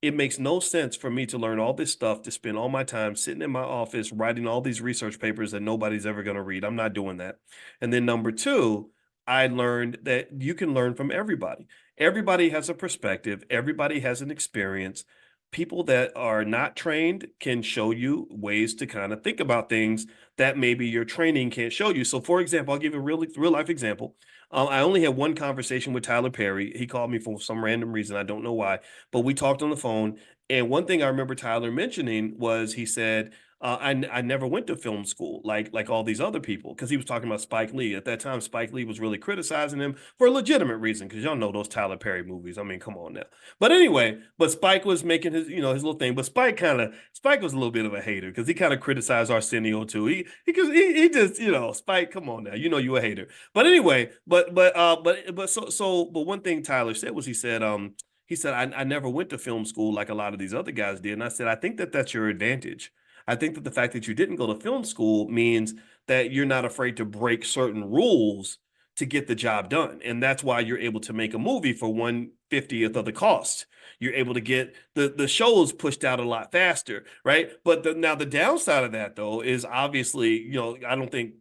it makes no sense for me to learn all this stuff, to spend all my time sitting in my office writing all these research papers that nobody's ever going to read. I'm not doing that. And then number two, I learned that you can learn from everybody. Everybody has a perspective, everybody has an experience. People that are not trained can show you ways to kind of think about things that maybe your training can't show you. So, for example, I'll give you a real life example. I only had one conversation with Tyler Perry. He called me for some random reason. I don't know why, but we talked on the phone. And one thing I remember Tyler mentioning was he said, I never went to film school like all these other people, because he was talking about Spike Lee. At that time, Spike Lee was really criticizing him for a legitimate reason, because y'all know those Tyler Perry movies. I mean, come on now. But anyway, but Spike was making his, his little thing. But Spike was a little bit of a hater, because he kind of criticized Arsenio too. He just, Spike, come on now. You a hater. But anyway, but one thing Tyler said was he said I never went to film school like a lot of these other guys did. And I said, I think that that's your advantage. I think that the fact that you didn't go to film school means that you're not afraid to break certain rules to get the job done. And that's why you're able to make a movie for 1/50th of the cost. You're able to get the shows pushed out a lot faster, right? But now the downside of that, though, is obviously, I don't think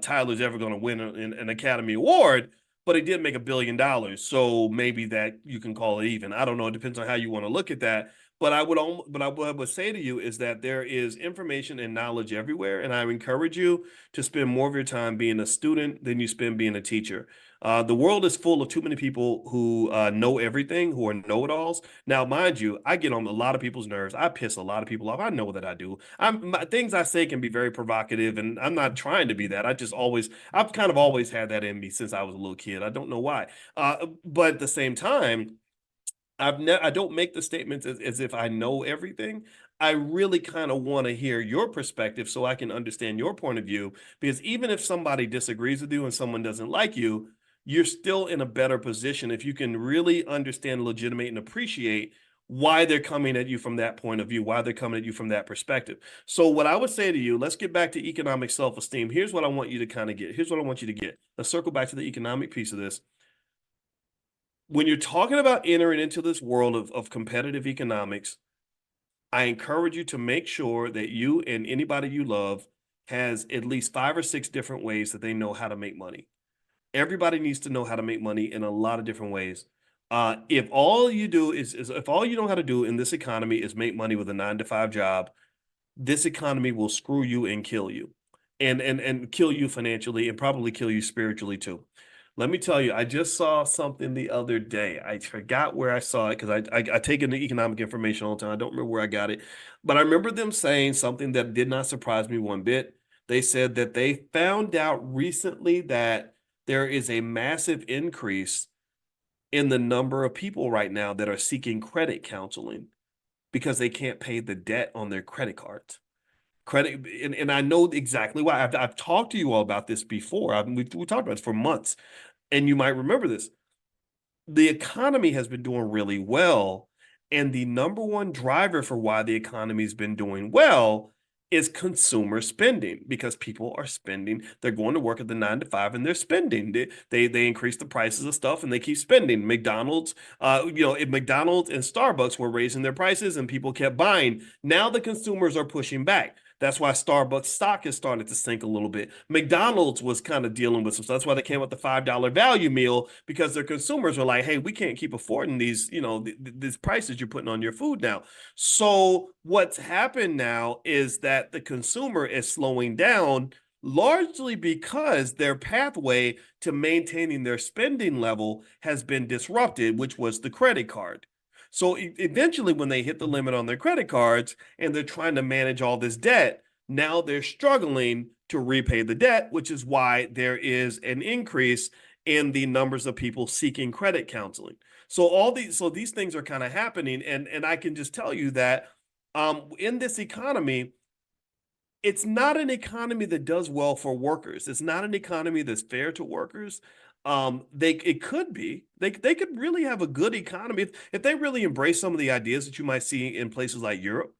Tyler's ever going to win an Academy Award, but he did make $1 billion. So maybe that you can call it even. I don't know. It depends on how you want to look at that. But what I would say to you is that there is information and knowledge everywhere, and I encourage you to spend more of your time being a student than you spend being a teacher. The world is full of too many people who know everything, who are know-it-alls. Now, mind you, I get on a lot of people's nerves. I piss a lot of people off. I know that I do. Things I say can be very provocative, and I'm not trying to be that. I've kind of always had that in me since I was a little kid. I don't know why. But at the same time, I don't make the statements as if I know everything. I really kind of want to hear your perspective so I can understand your point of view. Because even if somebody disagrees with you and someone doesn't like you, you're still in a better position if you can really understand, legitimate, and appreciate why they're coming at you from that point of view, why they're coming at you from that perspective. So, what I would say to you, let's get back to economic self esteem. Here's what I want you to kind of get. Here's what I want you to get. Let's circle back to the economic piece of this. When you're talking about entering into this world of competitive economics, I encourage you to make sure that you and anybody you love has at least 5 or 6 different ways that they know how to make money. Everybody needs to know how to make money in a lot of different ways. If all you do is if all you know how to do in this economy is make money with a 9 to 5 job, this economy will screw you and kill you, and kill you financially, and probably kill you spiritually too. Let me tell you, I just saw something the other day. I forgot where I saw it, because I take in the economic information all the time. I don't remember where I got it, but I remember them saying something that did not surprise me one bit. They said that they found out recently that there is a massive increase in the number of people right now that are seeking credit counseling because they can't pay the debt on their credit cards. And I know exactly why. I've talked to you all about this before. We talked about it for months, and you might remember this. The economy has been doing really well, and the number one driver for why the economy's been doing well is consumer spending, because people are spending. They're going to work at the 9 to 5 and they're spending. They increase the prices of stuff and they keep spending. McDonald's, if McDonald's and Starbucks were raising their prices and people kept buying, now the consumers are pushing back. That's why Starbucks stock has started to sink a little bit. McDonald's was kind of dealing with some stuff. That's why they came with the $5 value meal, because their consumers were like, hey, we can't keep affording these prices you're putting on your food now. So what's happened now is that the consumer is slowing down, largely because their pathway to maintaining their spending level has been disrupted, which was the credit card. So eventually, when they hit the limit on their credit cards and they're trying to manage all this debt, now they're struggling to repay the debt, which is why there is an increase in the numbers of people seeking credit counseling. So these things are kind of happening, and I can just tell you that in this economy, it's not an economy that does well for workers. It's not an economy that's fair to workers. It could be. They could really have a good economy if they really embrace some of the ideas that you might see in places like Europe.